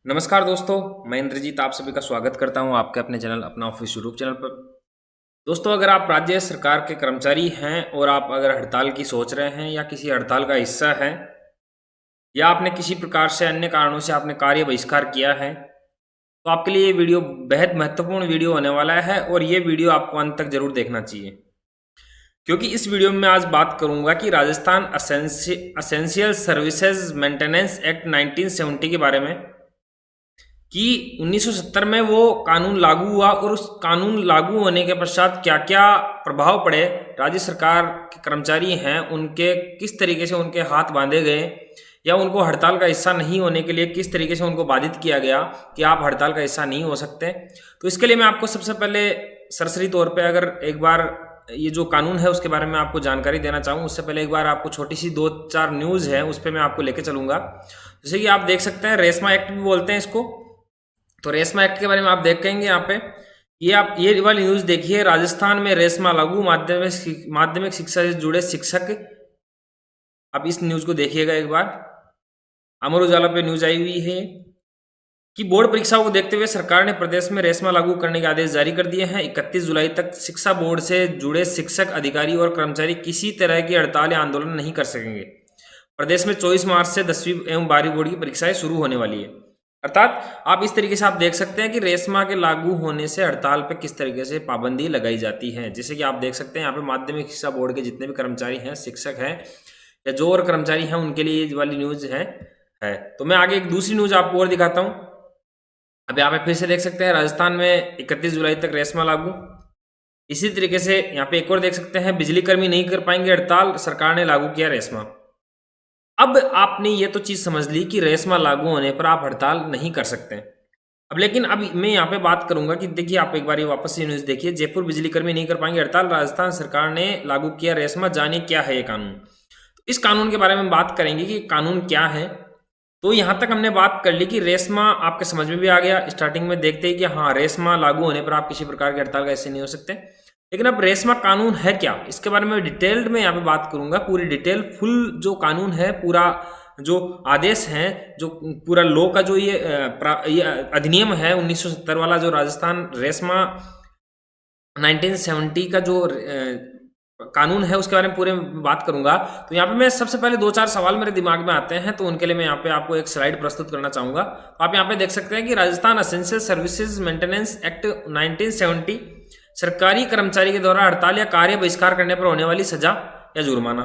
नमस्कार दोस्तों, मैं इंद्रजीत आप सभी का स्वागत करता हूं आपके अपने चैनल अपना ऑफिस यूट्यूब चैनल पर। दोस्तों, अगर आप राज्य सरकार के कर्मचारी हैं और आप अगर हड़ताल की सोच रहे हैं या किसी हड़ताल का हिस्सा हैं या आपने किसी प्रकार से अन्य कारणों से आपने कार्य बहिष्कार किया है, तो आपके लिए ये वीडियो बेहद महत्वपूर्ण वीडियो होने वाला है और ये वीडियो आपको अंत तक जरूर देखना चाहिए, क्योंकि इस वीडियो में मैं आज बात करूंगा कि Rajasthan essential services maintenance act 1970 के बारे में कि 1970 में वो कानून लागू हुआ और उस कानून लागू होने के पश्चात क्या क्या प्रभाव पड़े, राज्य सरकार के कर्मचारी हैं उनके किस तरीके से उनके हाथ बांधे गए या उनको हड़ताल का हिस्सा नहीं होने के लिए किस तरीके से उनको बाधित किया गया कि आप हड़ताल का हिस्सा नहीं हो सकते। तो इसके लिए मैं आपको सबसे पहले सरसरी तौर पे अगर एक बार ये जो कानून है उसके बारे में आपको जानकारी देना चाहूँ, उससे पहले एक बार आपको छोटी सी 2-4 न्यूज़ है उस पर मैं आपको लेके चलूँगा। जैसे कि आप देख सकते हैं, रेशमा एक्ट भी बोलते हैं इसको। तो रेशमा एक्ट के बारे में आप देखेंगे यहाँ पे, ये आप ये वाली न्यूज़ देखिए, राजस्थान में रेशमा लागू, माध्यमिक शिक्षा से जुड़े शिक्षक। आप इस न्यूज़ को देखिएगा एक बार, अमर उजाला पे न्यूज़ आई हुई है कि बोर्ड परीक्षाओं को देखते हुए सरकार ने प्रदेश में रेशमा लागू करने के आदेश जारी कर दिए हैं। 31 जुलाई तक शिक्षा बोर्ड से जुड़े शिक्षक, अधिकारी और कर्मचारी किसी तरह की हड़ताल या आंदोलन नहीं कर सकेंगे। प्रदेश में 24 मार्च से 10वीं एवं 12वीं बोर्ड की परीक्षाएं शुरू होने वाली है। अर्थात आप इस तरीके से आप देख सकते हैं कि रेशमा के लागू होने से हड़ताल पे किस तरीके से पाबंदी लगाई जाती है। जैसे कि आप देख सकते हैं यहाँ पे माध्यमिक शिक्षा बोर्ड के जितने भी कर्मचारी हैं, शिक्षक हैं या जो और कर्मचारी हैं, उनके लिए ये वाली न्यूज़ है। तो मैं आगे एक दूसरी न्यूज़ आपको और दिखाता हूँ। अब यहाँ पे फिर से देख सकते हैं, राजस्थान में 31 जुलाई तक रेशमा लागू। इसी तरीके से यहाँ पे एक और देख सकते हैं, बिजली कर्मी नहीं कर पाएंगे हड़ताल, सरकार ने लागू किया रेशमा। अब आपने ये तो चीज़ समझ ली कि रेशमा लागू होने पर आप हड़ताल नहीं कर सकते। अब लेकिन अब मैं यहाँ पे बात करूंगा कि देखिए, आप एक बार ये वापस से न्यूज़ देखिए, जयपुर बिजली कर्मी नहीं कर पाएंगे हड़ताल, राजस्थान सरकार ने लागू किया रेशमा, जाने क्या है ये कानून। तो इस कानून के बारे में बात करेंगे कि कानून क्या है। तो यहाँ तक हमने बात कर ली कि रेशमा आपके समझ में भी आ गया स्टार्टिंग में देखते ही कि हाँ, रेशमा लागू होने पर आप किसी प्रकार की हड़ताल का ऐसे नहीं हो सकते। लेकिन अब रेशमा कानून है क्या, इसके बारे में डिटेल्ड में यहाँ पे बात करूंगा, पूरी डिटेल फुल जो कानून है, पूरा जो आदेश है, जो पूरा लॉ का जो ये अधिनियम है 1970 वाला, जो राजस्थान रेशमा 1970 का जो कानून है, उसके बारे में पूरे बात करूंगा। तो यहाँ पे मैं सबसे पहले 2-4 सवाल मेरे दिमाग में आते हैं, तो उनके लिए मैं यहाँ पे आपको एक स्लाइड प्रस्तुत करना चाहूंगा। तो आप यहाँ पे देख सकते हैं कि Rajasthan essential services maintenance act 1970 सरकारी कर्मचारी के द्वारा हड़ताल या कार्य बहिष्कार करने पर होने वाली सजा या जुर्माना,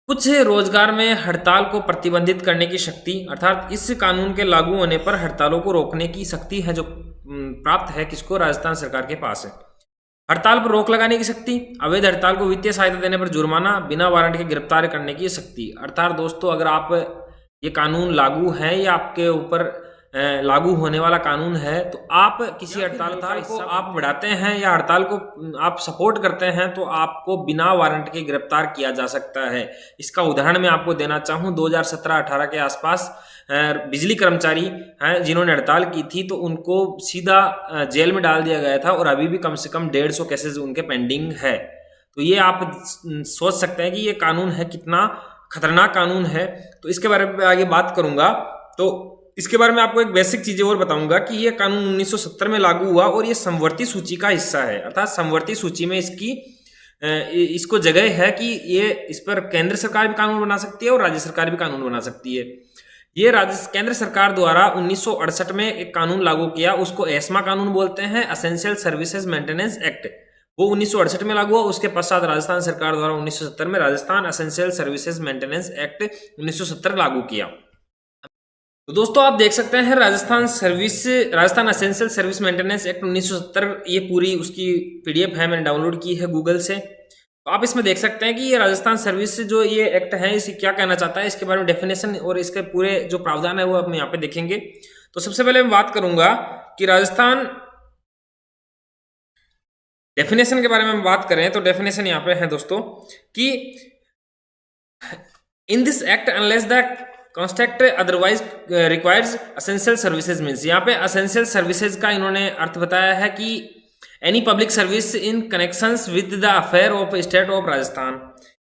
कुछ रोजगार में हड़ताल को प्रतिबंधित करने की शक्ति, अर्थात इस कानून के लागू होने पर हड़तालों को रोकने की शक्ति है जो प्राप्त है किसको, राजस्थान सरकार के पास है। हड़ताल पर रोक लगाने की शक्ति, अवैध हड़ताल को वित्तीय सहायता देने पर जुर्माना, बिना वारंट के गिरफ्तार करने की शक्ति। अर्थात दोस्तों, अगर आप ये कानून लागू है या आपके ऊपर लागू होने वाला कानून है, तो आप किसी हड़ताल को आप बढ़ाते हैं या हड़ताल को आप सपोर्ट करते हैं, तो आपको बिना वारंट के गिरफ्तार किया जा सकता है। इसका उदाहरण मैं आपको देना चाहूँ, 2017-18 के आसपास बिजली कर्मचारी हैं जिन्होंने हड़ताल की थी, तो उनको सीधा जेल में डाल दिया गया था और अभी भी कम से कम 150 केसेस उनके पेंडिंग है। तो ये आप सोच सकते हैं कि ये कानून है कितना खतरनाक कानून है। तो इसके बारे में आगे बात करूंगा। तो इसके बारे में आपको एक बेसिक चीजें और बताऊंगा कि ये कानून 1970 में लागू हुआ और ये समवर्ती सूची का हिस्सा है, अर्थात समवर्ती सूची में इसको जगह है कि ये इस पर केंद्र सरकार भी कानून बना सकती है और राज्य सरकार भी कानून बना सकती है। ये केंद्र सरकार द्वारा 1968 में एक कानून लागू किया, उसको एस्मा कानून बोलते हैं, असेंशियल सर्विसेज मेंटेनेंस एक्ट। वो 1968 में लागू हुआ। उसके पश्चात राजस्थान सरकार द्वारा 1970 में Rajasthan essential services maintenance act 1970 लागू किया। तो दोस्तों, आप देख सकते हैं Rajasthan essential service maintenance act 1970, ये पूरी उसकी पीडीएफ है, मैंने डाउनलोड की है गूगल से। तो आप इसमें देख सकते हैं कि ये राजस्थान सर्विस जो ये एक्ट है, इसे क्या कहना चाहता है, इसके बारे में डेफिनेशन और इसके पूरे जो प्रावधान है वो हम यहाँ पे देखेंगे। तो सबसे पहले मैं बात करूंगा कि राजस्थान डेफिनेशन के बारे में बात करें, तो डेफिनेशन यहाँ पे है दोस्तों कि in this act unless the construct otherwise requires essential services means, यहाँ पे असेंशियल सर्विसेज का इन्होंने अर्थ बताया है कि any public service in connections with the affair of state of Rajasthan,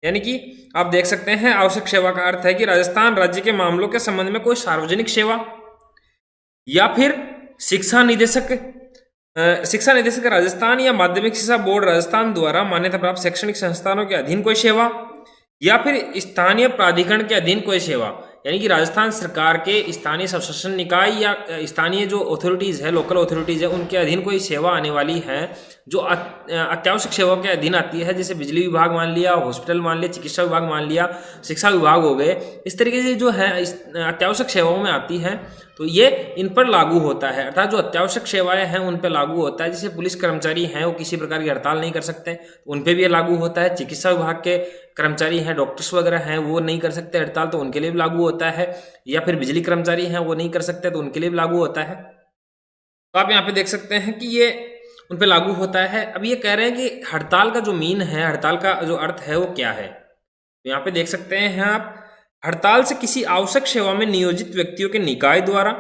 यानी कि आप देख सकते हैं आवश्यक सेवा का अर्थ है कि राजस्थान राज्य के मामलों के संबंध में कोई सार्वजनिक सेवा या फिर शिक्षा निदेशक शिक्षा निदेशक राजस्थान या माध्यमिक शिक्षा बोर्ड राजस्थान द्वारा मान्यता प्राप्त शैक्षणिक संस्थानों के अधीन कोई सेवा, या फिर स्थानीय प्राधिकरण के अधीन कोई सेवा, यानी कि राजस्थान सरकार के स्थानीय स्वशासन निकाय या स्थानीय जो अथॉरिटीज़ है, लोकल अथॉरिटीज़ है, उनके अधीन कोई सेवा आने वाली है जो अत्यावश्यक सेवाओं के अधीन आती है, जैसे बिजली विभाग मान लिया, हॉस्पिटल मान लिया, चिकित्सा विभाग मान लिया, शिक्षा विभाग हो गए। इस तरीके से जो है अत्यावश्यक सेवाओं में आती है, तो ये इन पर लागू होता है। अर्थात जो अत्यावश्यक सेवाएं हैं उन पर लागू होता है। जैसे पुलिस कर्मचारी हैं, वो किसी प्रकार की हड़ताल नहीं कर सकते, तो उन पर भी ये लागू होता है। चिकित्सा विभाग के कर्मचारी हैं, डॉक्टर्स वगैरह हैं, वो नहीं कर सकते हड़ताल, तो उनके लिए भी लागू होता है। या फिर बिजली कर्मचारी हैं, वो नहीं कर सकते, तो उनके लिए भी लागू होता है। तो आप यहाँ पे देख सकते हैं कि ये उन पे लागू होता है। अब ये कह रहे हैं कि हड़ताल का जो मीन है, हड़ताल का जो अर्थ है वो क्या है। तो यहाँ पे देख सकते हैं आप, हड़ताल से किसी आवश्यक सेवा में नियोजित व्यक्तियों के निकाय द्वारा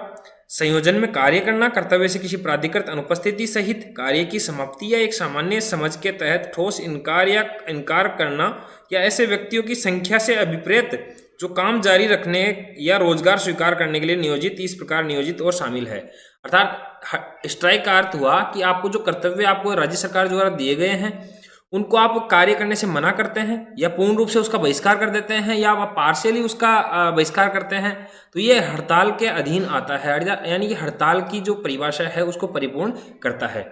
संयोजन में कार्य करना, कर्तव्य से किसी प्राधिकृत अनुपस्थिति सहित कार्य की समाप्ति या एक सामान्य समझ के तहत ठोस इनकार करना, या ऐसे व्यक्तियों की संख्या से अभिप्रेत जो काम जारी रखने या रोजगार स्वीकार करने के लिए नियोजित, इस प्रकार नियोजित और शामिल है। अर्थात स्ट्राइक का अर्थ हुआ कि आपको जो कर्तव्य आपको राज्य सरकार द्वारा दिए गए हैं उनको आप कार्य करने से मना करते हैं, या पूर्ण रूप से उसका बहिष्कार कर देते हैं, या आप पार्शियली उसका बहिष्कार करते हैं, तो ये हड़ताल के अधीन आता है। यानी कि हड़ताल की जो परिभाषा है उसको परिपूर्ण करता है।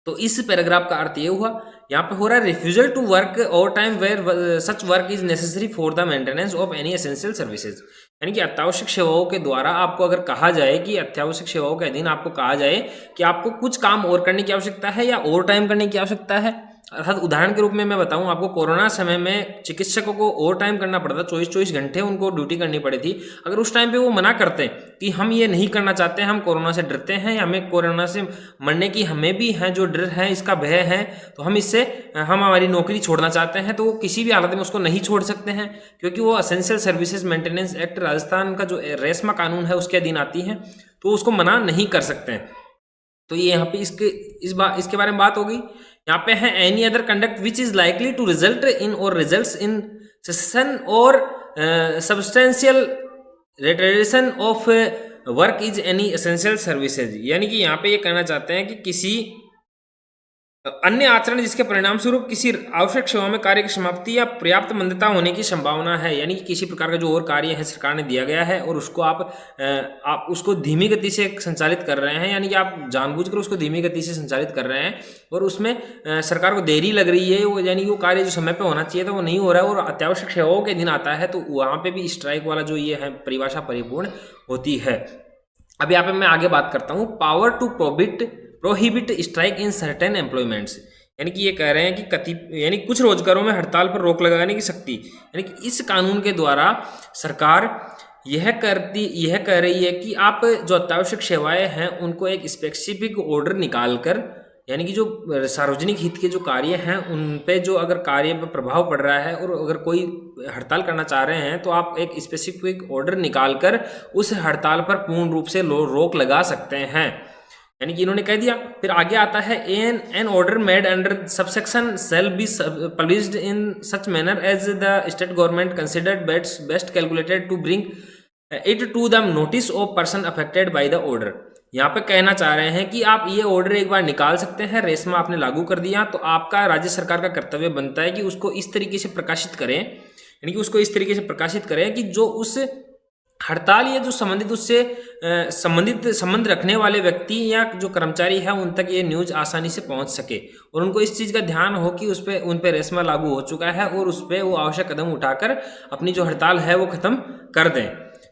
तो इस पैराग्राफ का अर्थ ये हुआ, यहाँ पे हो रहा है refusal to work overtime where such work is necessary for the maintenance of any essential services. यानी कि अत्यावश्यक सेवाओं के द्वारा आपको अगर कहा जाए कि अत्यावश्यक सेवाओं के अधीन आपको कहा जाए कि आपको कुछ काम और करने की आवश्यकता है या ओवर टाइम करने की आवश्यकता है। अर्थात उदाहरण के रूप में मैं बताऊं आपको, कोरोना समय में चिकित्सकों को ओवर टाइम करना पड़ता, 24 घंटे उनको ड्यूटी करनी पड़ी थी। अगर उस टाइम पे वो मना करते कि हम ये नहीं करना चाहते, हम कोरोना से डरते हैं, या हमें कोरोना से मरने की हमें भी है जो डर है, इसका भय है, तो हम हमारी नौकरी छोड़ना चाहते हैं, तो वो किसी भी हालत में उसको नहीं छोड़ सकते हैं, क्योंकि वो essential services maintenance act Rajasthan का जो रेशमा कानून है उसके अधीन आती है, तो उसको मना नहीं कर सकते हैं। तो ये यहाँ पे इसके बारे में बात होगी। यहाँ पे है any other conduct which is likely to result in और रिजल्ट्स इन सेशन और substantial retardation of work is any essential services. यानी कि यहाँ पे ये कहना चाहते हैं कि किसी अन्य आचरण जिसके परिणाम स्वरूप किसी आवश्यक सेवा में कार्य की समाप्ति या पर्याप्त मंदता होने की संभावना है। यानी कि किसी प्रकार का जो और कार्य है सरकार ने दिया गया है और उसको आप उसको धीमी गति से संचालित कर रहे हैं, यानी कि आप जानबूझकर उसको धीमी गति से संचालित कर रहे हैं और उसमें सरकार को देरी लग रही है, वो यानी कि वो कार्य जो समय पर होना चाहिए था वो नहीं हो रहा है और अत्यावश्यक सेवाओं के दिन आता है, तो वहाँ पर भी स्ट्राइक वाला जो ये है परिभाषा परिपूर्ण होती है। अब यहाँ पे मैं आगे बात करता हूँ, power to prohibit strike in certain employments. यानी कि ये कह रहे हैं कि यानी कुछ रोजगारों में हड़ताल पर रोक लगाने की शक्ति, यानी कि इस कानून के द्वारा सरकार यह कह रही है कि आप जो अत्यावश्यक सेवाएं हैं उनको एक स्पेसिफिक ऑर्डर निकाल कर, यानी कि जो सार्वजनिक हित के जो कार्य हैं उन पे जो अगर कार्य पर प्रभाव पड़ रहा है और अगर कोई हड़ताल करना चाह रहे हैं तो आप एक स्पेसिफिक ऑर्डर निकाल कर उस हड़ताल पर पूर्ण रूप से रोक लगा सकते हैं। यानी कि इन्होंने कह दिया। फिर आगे आता है an order made under subsection shall be published in such manner as the state government considered best calculated to bring it to the notice of person affected by the order. यहाँ पे कहना चाह रहे हैं कि आप ये ऑर्डर एक बार निकाल सकते हैं, रेशमा आपने लागू कर दिया तो आपका राज्य सरकार का कर्तव्य बनता है कि उसको इस तरीके से प्रकाशित करें, यानी कि उसको इस तरीके से प्रकाशित करें कि जो उस हड़ताल या जो संबंधित उससे संबंध रखने वाले व्यक्ति या जो कर्मचारी है उन तक ये न्यूज़ आसानी से पहुंच सके और उनको इस चीज़ का ध्यान हो कि उन पे रेशमा लागू हो चुका है और उस पर वो आवश्यक कदम उठाकर अपनी जो हड़ताल है वो ख़त्म कर दें।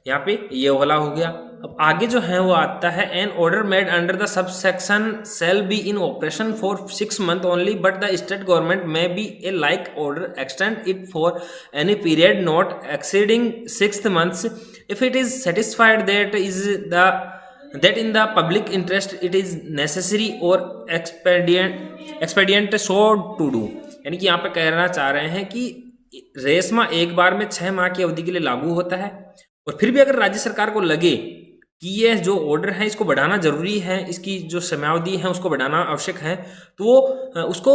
यहाँ पे ये वाला हो गया। अब आगे जो है वो आता है an order made under the sub section shall be in operation for 6 months only but the state government may be a like order extend it for any period not exceeding 6 months if it is satisfied that in the public interest it is necessary or expedient so to do। यानी कि यहाँ पे कहना चाह रहे हैं कि रेशमा एक बार में 6 माह की अवधि के लिए लागू होता है और फिर भी अगर राज्य सरकार को लगे कि ये जो ऑर्डर है इसको बढ़ाना जरूरी है, इसकी जो समयावधि है उसको बढ़ाना आवश्यक है, तो वो उसको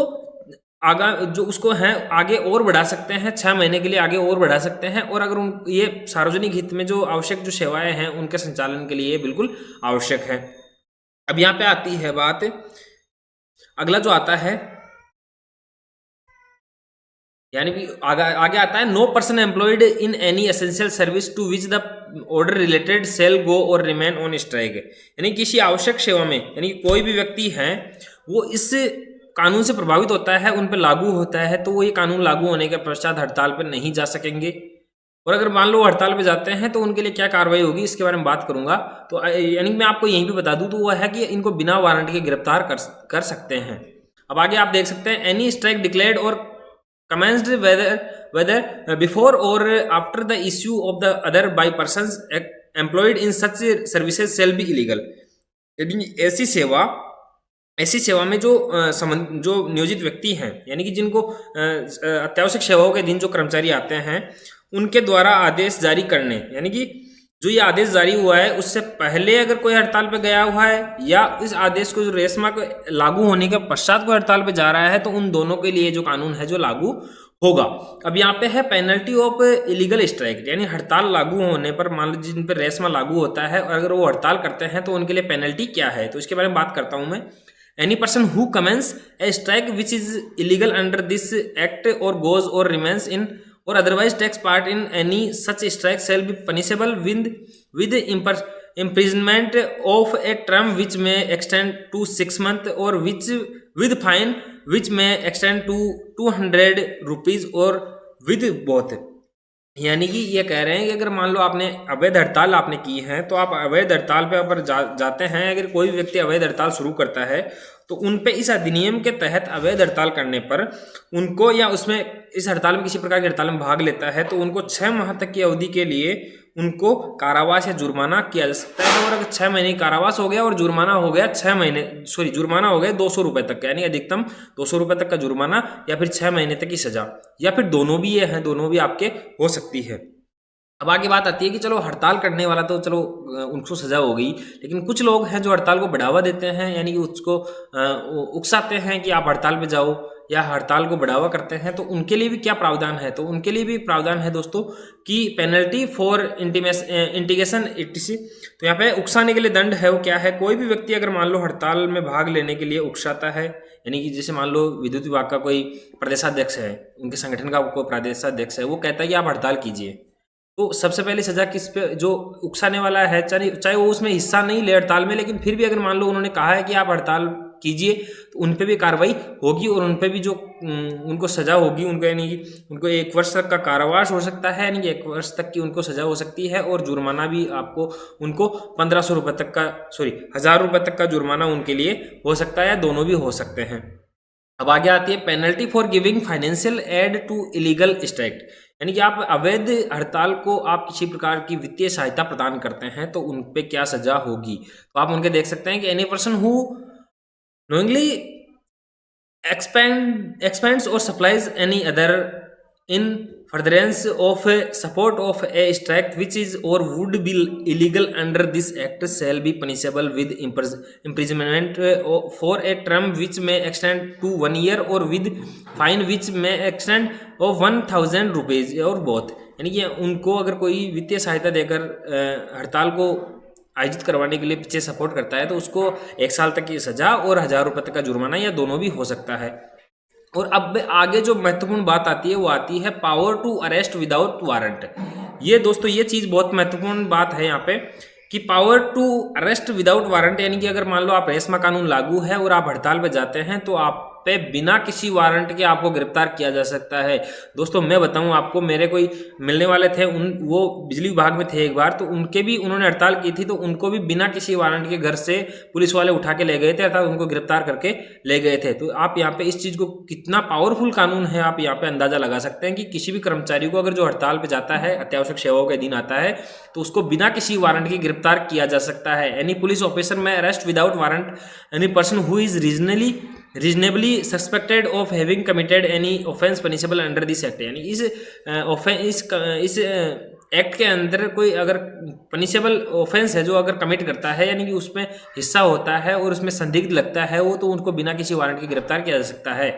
आगा जो उसको है आगे और बढ़ा सकते हैं, 6 महीने के लिए आगे और बढ़ा सकते हैं। और अगर उन ये सार्वजनिक हित में जो आवश्यक जो सेवाएं हैं उनके संचालन के लिए बिल्कुल आवश्यक है। अब यहाँ पे आती है बात, अगला जो आता है यानी कि आगे आता है, no person employed in any essential service to which the order related shall go or remain on strike. यानी किसी आवश्यक सेवा में यानी कि कोई भी व्यक्ति है वो इस कानून से प्रभावित होता है, उन पर लागू होता है, तो वो ये कानून लागू होने के पश्चात हड़ताल पर नहीं जा सकेंगे। और अगर मान लो हड़ताल पे जाते हैं तो उनके लिए क्या कार्रवाई होगी इसके बारे में बात करूंगा। तो यानी मैं आपको यहीं पे बता दूं तो वह है कि इनको बिना वारंट के गिरफ्तार कर सकते हैं। अब आगे आप देख सकते हैं, एनी स्ट्राइक डिक्लेयर्ड और commenced whether before or after the issue of the other by persons employed in such services shall be illegal। यदि ऐसी सेवा में जो नियोजित व्यक्ति हैं यानी कि जिनको अत्यावश्यक सेवाओं के दिन जो कर्मचारी आते हैं उनके द्वारा आदेश जारी करने, यानी कि जो ये आदेश जारी हुआ है उससे पहले अगर कोई हड़ताल पे गया हुआ है या इस आदेश को जो रेशमा को लागू होने के पश्चात कोई हड़ताल पे जा रहा है तो उन दोनों के लिए जो कानून है जो लागू होगा। अब यहाँ पे है पेनल्टी ऑफ इलीगल स्ट्राइक, यानी हड़ताल लागू होने पर मान लो जिन पर रेशमा लागू होता है और अगर वो हड़ताल करते हैं तो उनके लिए पेनल्टी क्या है, तो इसके बारे में बात करता हूँ मैं। Any person who commences a strike which is illegal under this act और गोज और remains in or otherwise takes part in any such strike shall be punishable with imprisonment of a term which may extend to 6 months or which with fine which may extend to 200 rupees or with both। यानी कि ये कह रहे हैं कि अगर मान लो आपने अवैध हड़ताल आपने की है तो आप अवैध हड़ताल पे अगर जाते हैं, अगर कोई व्यक्ति अवैध हड़ताल शुरू करता है तो उन पे इस अधिनियम के तहत अवैध हड़ताल करने पर उनको या उसमें इस हड़ताल में किसी प्रकार की हड़ताल में भाग लेता है तो उनको 6 माह तक की अवधि के लिए उनको कारावास या जुर्माना किया जा सकता है। और अगर 6 महीने कारावास हो गया और जुर्माना हो गया जुर्माना हो गया 200 रुपये तक का, यानी अधिकतम 200 रुपये तक का जुर्माना या फिर 6 महीने तक की सजा, या फिर दोनों भी ये हैं, दोनों भी आपके हो सकती है। अब आगे बात आती है कि चलो हड़ताल करने वाला तो चलो उनको सजा हो गई, लेकिन कुछ लोग हैं जो हड़ताल को बढ़ावा देते हैं, यानी कि उसको उकसाते हैं कि आप हड़ताल पे जाओ या हड़ताल को बढ़ावा करते हैं, तो उनके लिए भी क्या प्रावधान है, तो उनके लिए भी प्रावधान है दोस्तों कि पेनल्टी फॉर इंटीगेशन इटिसी। तो यहाँ पे उकसाने के लिए दंड है वो क्या है, कोई भी व्यक्ति अगर मान लो हड़ताल में भाग लेने के लिए उकसाता है, यानी कि जैसे मान लो विद्युत विभाग का कोई प्रदेशाध्यक्ष है, उनके संगठन का कोई प्रदेशाध्यक्ष है, वो कहता है कि आप हड़ताल कीजिए, तो सबसे पहली सजा किस पे, जो उकसाने वाला है, चाहे वो उसमें हिस्सा नहीं ले हड़ताल में, लेकिन फिर भी अगर मान लो उन्होंने कहा है कि आप हड़ताल कीजिए तो उन पे भी कार्रवाई होगी और उन पे भी जो उनको सजा होगी, उनको यानी कि उनको 1 वर्ष तक का कारावास हो सकता है, यानी कि 1 वर्ष तक की उनको सजा हो सकती है और जुर्माना भी आपको उनको 1500 रुपये तक का 1000 रुपये तक का जुर्माना उनके लिए हो सकता है, दोनों भी हो सकते हैं। अब आगे आती है penalty for giving financial aid to illegal strike, यानी कि आप अवैध हड़ताल को आप किसी प्रकार की वित्तीय सहायता प्रदान करते हैं तो उन पे क्या सजा होगी। तो आप उनके देख सकते हैं कि any person who knowingly expands or supplies any other in furtherance of support of a strike which is or would be illegal under this act shall be punishable with imprisonment for a term which may extend to 1 year or with fine which may extend of 1000 rupees or both। यानी कि उनको अगर कोई वित्तीय सहायता देकर हड़ताल को आयोजित करवाने के लिए पीछे सपोर्ट करता है तो उसको 1 साल तक की सजा और 1000 रुपये तक का जुर्माना या दोनों भी हो सकता है। और अब आगे जो महत्वपूर्ण बात आती है वो आती है power to arrest without warrant. ये दोस्तों ये चीज़ बहुत महत्वपूर्ण बात है यहाँ पे कि power to arrest without warrant, यानी कि अगर मान लो आप रेशमा कानून लागू है और आप हड़ताल पे जाते हैं तो आप पे बिना किसी वारंट के आपको गिरफ्तार किया जा सकता है। दोस्तों मैं बताऊं आपको, मेरे कोई मिलने वाले थे, वो बिजली विभाग में थे एक बार, तो उन्होंने हड़ताल की थी तो उनको भी बिना किसी वारंट के घर से पुलिस वाले उठा के ले गए थे अर्थात उनको गिरफ्तार करके ले गए थे। तो आप यहाँ पे इस चीज़ को कितना पावरफुल कानून है आप यहाँ पे अंदाजा लगा सकते हैं कि किसी भी कर्मचारी को अगर जो हड़ताल पे जाता है, अत्यावश्यक सेवाओं के दिन आता है, तो उसको बिना किसी वारंट के गिरफ्तार किया जा सकता है। एनी पुलिस ऑफिसर में arrest without warrant any person who is reasonably suspected of having committed any offense punishable under this act, यानी इस एक्ट के अंदर कोई अगर पनिशेबल ऑफेंस है जो अगर कमिट करता है, यानी कि उसमें हिस्सा होता है और उसमें संदिग्ध लगता है वो, तो उनको बिना किसी वारंट के गिरफ्तार किया जा सकता है।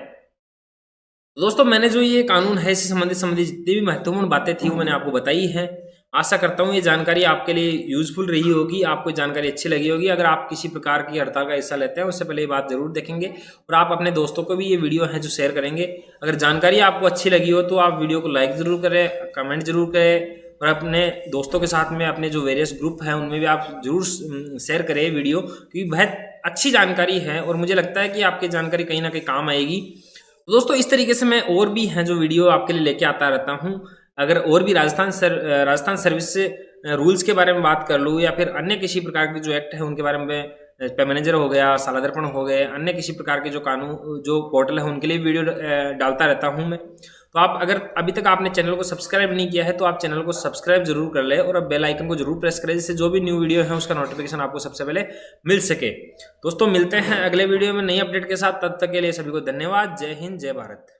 दोस्तों मैंने जो ये कानून है इससे संबंधित जितनी भी महत्वपूर्ण बातें थी वो मैंने आपको बताई हैं। आशा करता हूँ ये जानकारी आपके लिए यूजफुल रही होगी, आपको जानकारी अच्छी लगी होगी। अगर आप किसी प्रकार की हड़ताल का हिस्सा लेते हैं उससे पहले ये बात जरूर देखेंगे और आप अपने दोस्तों को भी ये वीडियो है जो शेयर करेंगे। अगर जानकारी आपको अच्छी लगी हो तो आप वीडियो को लाइक ज़रूर करें, कमेंट जरूर करें और अपने दोस्तों के साथ में अपने जो वेरियस ग्रुप हैं उनमें भी आप जरूर शेयर करें वीडियो, क्योंकि बहुत अच्छी जानकारी है और मुझे लगता है कि आपकी जानकारी कहीं ना कहीं काम आएगी। दोस्तों इस तरीके से मैं और भी हैं जो वीडियो आपके लिए लेके आता रहता हूं। अगर और भी राजस्थान सर्विस से रूल्स के बारे में बात कर लूँ या फिर अन्य किसी प्रकार के जो एक्ट है उनके बारे में, पे मैनेजर हो गया, सालादर्पण हो गए, अन्य किसी प्रकार के जो कानून जो पोर्टल है उनके लिए वीडियो डालता रहता हूं मैं। तो आप अगर अभी तक आपने चैनल को सब्सक्राइब नहीं किया है तो आप चैनल को सब्सक्राइब जरूर कर ले और अब बेल आइकन को जरूर प्रेस करें, जिससे जो भी न्यू वीडियो है उसका नोटिफिकेशन आपको सबसे पहले मिल सके। दोस्तों मिलते हैं अगले वीडियो में नई अपडेट के साथ, तब तक के लिए सभी को धन्यवाद। जय हिंद, जय भारत।